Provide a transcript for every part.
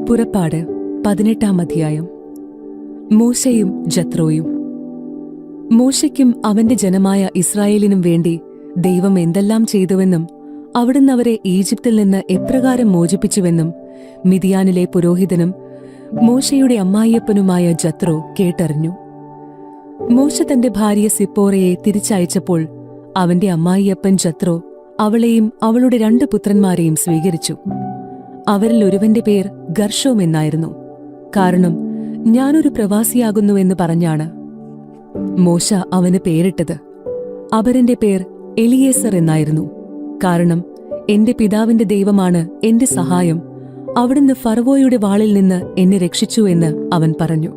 പുറപ്പാട് 18-ാം അധ്യായം. മോശയും ജത്രോയും. മോശയ്ക്കും അവന്റെ ജനമായ ഇസ്രായേലിനും വേണ്ടി ദൈവം എന്തെല്ലാം ചെയ്തുവെന്നും അവിടുന്ന് അവരെ ഈജിപ്തിൽ നിന്ന് എപ്രകാരം മോചിപ്പിച്ചുവെന്നും മിദിയാനിലെ പുരോഹിതനും മോശയുടെ അമ്മായിയപ്പനുമായ ജത്രോ കേട്ടറിഞ്ഞു. മോശ തന്റെ ഭാര്യ സിപ്പോറയെ തിരിച്ചയച്ചപ്പോൾ അവന്റെ അമ്മായിയപ്പൻ ജത്രോ അവളെയും അവളുടെ 2 പുത്രന്മാരെയും സ്വീകരിച്ചു. അവരിൽ ഒരുവന്റെ പേർ ഗർഷോം എന്നായിരുന്നു. കാരണം ഞാനൊരു പ്രവാസിയാകുന്നുവെന്ന് പറഞ്ഞാണ് മോശ അവന് പേരിട്ടത്. അപരന്റെ പേർ എലിയേസർ എന്നായിരുന്നു. കാരണം എന്റെ പിതാവിന്റെ ദൈവമാണ് എന്റെ സഹായം, അവിടുന്ന് ഫറവോയുടെ വാളിൽ നിന്ന് എന്നെ രക്ഷിച്ചു എന്ന് അവൻ പറഞ്ഞു.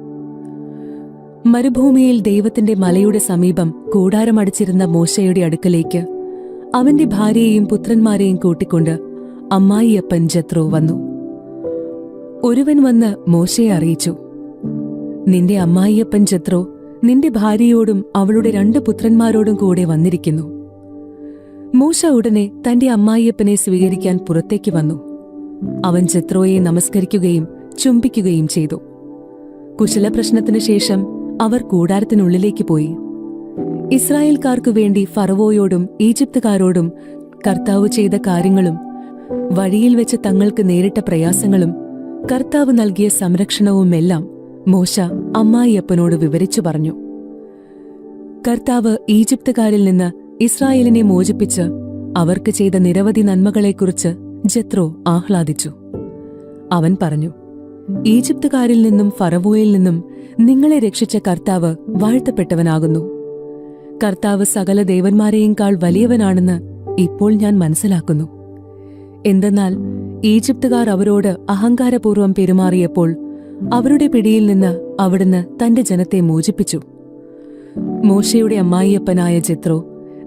മരുഭൂമിയിൽ ദൈവത്തിന്റെ മലയുടെ സമീപം കൂടാരമടിച്ചിരുന്ന മോശയുടെ അടുക്കലേക്ക് അവന്റെ ഭാര്യയെയും പുത്രന്മാരെയും കൂട്ടിക്കൊണ്ട് അമ്മായിയപ്പൻ ജത്രോ വന്നു. ഒരുവൻ വന്ന് മോശയെ അറിയിച്ചു, നിന്റെ അമ്മായിയപ്പൻ ജത്രോ നിന്റെ ഭാര്യയോടും അവളുടെ 2 പുത്രന്മാരോടും കൂടെ വന്നിരിക്കുന്നു. മോശ ഉടനെ തന്റെ അമ്മായിയപ്പനെ സ്വീകരിക്കാൻ പുറത്തേക്ക് വന്നു. അവൻ ജത്രോയെ നമസ്കരിക്കുകയും ചുംബിക്കുകയും ചെയ്തു. കുശലപ്രശ്നത്തിനു ശേഷം അവർ കൂടാരത്തിനുള്ളിലേക്ക് പോയി. ഇസ്രായേൽക്കാർക്കു വേണ്ടി ഫറവോയോടും ഈജിപ്തുകാരോടും കർത്താവ് ചെയ്ത കാര്യങ്ങളും വഴിയിൽ വെച്ച് തങ്ങൾക്ക് നേരിട്ട പ്രയാസങ്ങളും കർത്താവ് നൽകിയ സംരക്ഷണവുമെല്ലാം മോശ അമ്മായിയപ്പനോട് വിവരിച്ചു പറഞ്ഞു. കർത്താവ് ഈജിപ്തുകാരിൽ നിന്ന് ഇസ്രായേലിനെ മോചിപ്പിച്ച് അവർക്ക് ചെയ്ത നിരവധി നന്മകളെക്കുറിച്ച് ജത്രോ ആഹ്ലാദിച്ചു. അവൻ പറഞ്ഞു, ഈജിപ്തുകാരിൽ നിന്നും ഫറവോയിൽ നിന്നും നിങ്ങളെ രക്ഷിച്ച കർത്താവ് വാഴ്ത്തപ്പെട്ടവനാകുന്നു. കർത്താവ് സകല ദേവന്മാരെയുംക്കാൾ വലിയവനാണെന്ന് ഇപ്പോൾ ഞാൻ മനസ്സിലാക്കുന്നു. എന്തെന്നാൽ ഈജിപ്തുകാർ അവരോട് അഹങ്കാരപൂർവ്വം പെരുമാറിയപ്പോൾ അവരുടെ പിടിയിൽ നിന്ന് അവിടുന്ന് തന്റെ ജനത്തെ മോചിപ്പിച്ചു. മോശയുടെ അമ്മായിയപ്പനായ ജത്രോ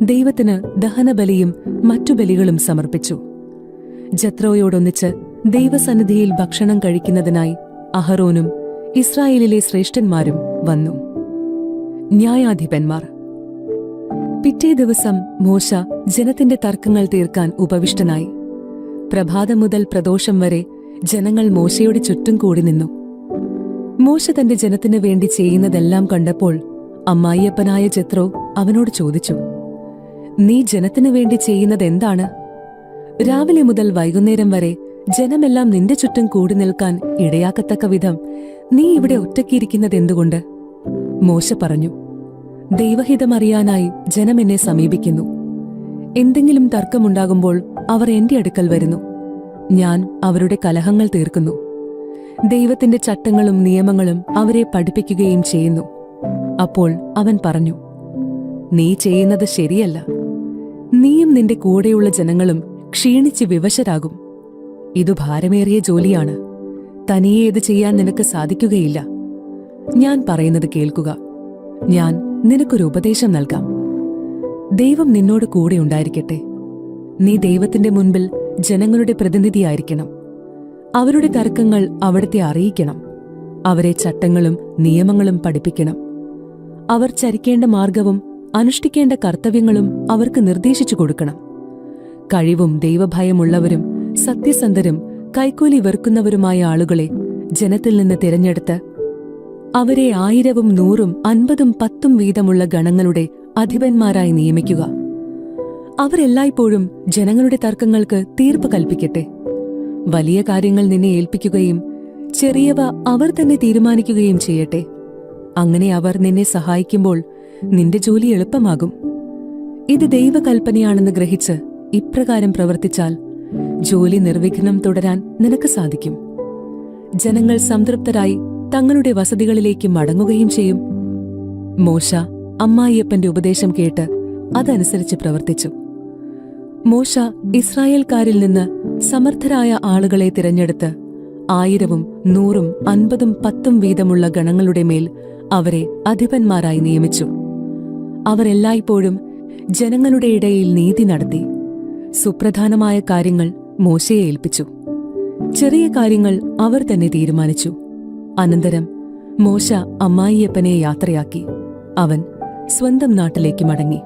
ദൈവത്തിന് ദഹനബലിയും മറ്റു ബലികളും സമർപ്പിച്ചു. ജത്രോയോടൊന്നിച്ച് ദൈവസന്നിധിയിൽ ഭക്ഷണം കഴിക്കുന്നതിനായി അഹറോനും ഇസ്രായേലിലെ ശ്രേഷ്ഠന്മാരും വന്നു. ന്യായാധിപന്മാർ. പിറ്റേ ദിവസം മോശ ജനത്തിന്റെ തർക്കങ്ങൾ തീർക്കാൻ ഉപവിഷ്ടനായി. പ്രഭാതം മുതൽ പ്രദോഷം വരെ ജനങ്ങൾ മോശയുടെ ചുറ്റും കൂടി നിന്നു. മോശ തന്റെ ജനത്തിനു വേണ്ടി ചെയ്യുന്നതെല്ലാം കണ്ടപ്പോൾ അമ്മായിയപ്പനായ ജത്രോ അവനോട് ചോദിച്ചു, നീ ജനത്തിനു വേണ്ടി ചെയ്യുന്നതെന്താണ്? രാവിലെ മുതൽ വൈകുന്നേരം വരെ ജനമെല്ലാം നിന്റെ ചുറ്റും കൂടി നിൽക്കാൻ ഇടയാക്കത്തക്ക വിധം നീ ഇവിടെ ഒറ്റയ്ക്കിരിക്കുന്നതെന്തുകൊണ്ട്? മോശ പറഞ്ഞു, ദൈവഹിതമറിയാനായി ജനം എന്നെ സമീപിക്കുന്നു. എന്തെങ്കിലും തർക്കമുണ്ടാകുമ്പോൾ അവർ എന്റെ അടുക്കൽ വരുന്നു. ഞാൻ അവരുടെ കലഹങ്ങൾ തീർക്കുന്നു. ദൈവത്തിന്റെ ചട്ടങ്ങളും നിയമങ്ങളും അവരെ പഠിപ്പിക്കുകയും ചെയ്യുന്നു. അപ്പോൾ അവൻ പറഞ്ഞു, നീ ചെയ്യുന്നത് ശരിയല്ല. നീയും നിന്റെ കൂടെയുള്ള ജനങ്ങളും ക്ഷീണിച്ച് വിവശരാകും. ഇതു ഭാരമേറിയ ജോലിയാണ്. തനിയെ ഇത് ചെയ്യാൻ നിനക്ക് സാധിക്കുകയില്ല. ഞാൻ പറയുന്നത് കേൾക്കുക. ഞാൻ നിനക്കൊരു ഉപദേശം നൽകാം. ദൈവം നിന്നോട് കൂടെ ഉണ്ടായിരിക്കട്ടെ. നീ ദൈവത്തിന്റെ മുൻപിൽ ജനങ്ങളുടെ പ്രതിനിധിയായിരിക്കണം. അവരുടെ തർക്കങ്ങൾ അവിടുത്തെ അറിയിക്കണം. അവരെ ചട്ടങ്ങളും നിയമങ്ങളും പഠിപ്പിക്കണം. അവർ ചരിക്കേണ്ട മാർഗവും അനുഷ്ഠിക്കേണ്ട കർത്തവ്യങ്ങളും അവർക്ക് നിർദ്ദേശിച്ചു കൊടുക്കണം. കഴിവും ദൈവഭയമുള്ളവരും സത്യസന്ധരും കൈക്കൂലി വെറുക്കുന്നവരുമായ ആളുകളെ ജനത്തിൽ നിന്ന് തിരഞ്ഞെടുത്ത് അവരെ 1000ഉം 100ഉം 50ഉം 10ഉം വീതമുള്ള ഗണങ്ങളുടെ അധിപന്മാരായി നിയമിക്കുക. അവരെല്ലായ്പ്പോഴും ജനങ്ങളുടെ തർക്കങ്ങൾക്ക് തീർപ്പ് കൽപ്പിക്കട്ടെ. വലിയ കാര്യങ്ങൾ നിന്നെ ഏൽപ്പിക്കുകയും ചെറിയവ അവർ തന്നെ തീരുമാനിക്കുകയും ചെയ്യട്ടെ. അങ്ങനെ അവർ നിന്നെ സഹായിക്കുമ്പോൾ നിന്റെ ജോലി എളുപ്പമാകും. ഇത് ദൈവകൽപ്പനയാണെന്ന് ഗ്രഹിച്ച് ഇപ്രകാരം പ്രവർത്തിച്ചാൽ ജോലി നിർവിഘ്നം തുടരാൻ നിനക്ക് സാധിക്കും. ജനങ്ങൾ സംതൃപ്തരായി തങ്ങളുടെ വസതികളിലേക്ക് മടങ്ങുകയും ചെയ്യും. മോശ അമ്മായിയപ്പന്റെ ഉപദേശം കേട്ട് അതനുസരിച്ച് പ്രവർത്തിച്ചു. മോശ ഇസ്രായേൽക്കാരിൽ നിന്ന് സമർത്ഥരായ ആളുകളെ തിരഞ്ഞെടുത്ത് 1000ഉം 100ഉം 50ഉം 10ഉം വീതമുള്ള ഗണങ്ങളുടെ മേൽ അവരെ അധിപന്മാരായി നിയമിച്ചു. അവർ എല്ലായ്പ്പോഴും ജനങ്ങളുടെ ഇടയിൽ നീതി നടത്തി. സുപ്രധാനമായ കാര്യങ്ങൾ മോശയെ ഏൽപ്പിച്ചു. ചെറിയ കാര്യങ്ങൾ അവർ തന്നെ തീരുമാനിച്ചു. അനന്തരം മോശ അമ്മായിയപ്പനെ യാത്രയാക്കി. അവൻ സ്വന്തം നാട്ടിലേക്ക് മടങ്ങി.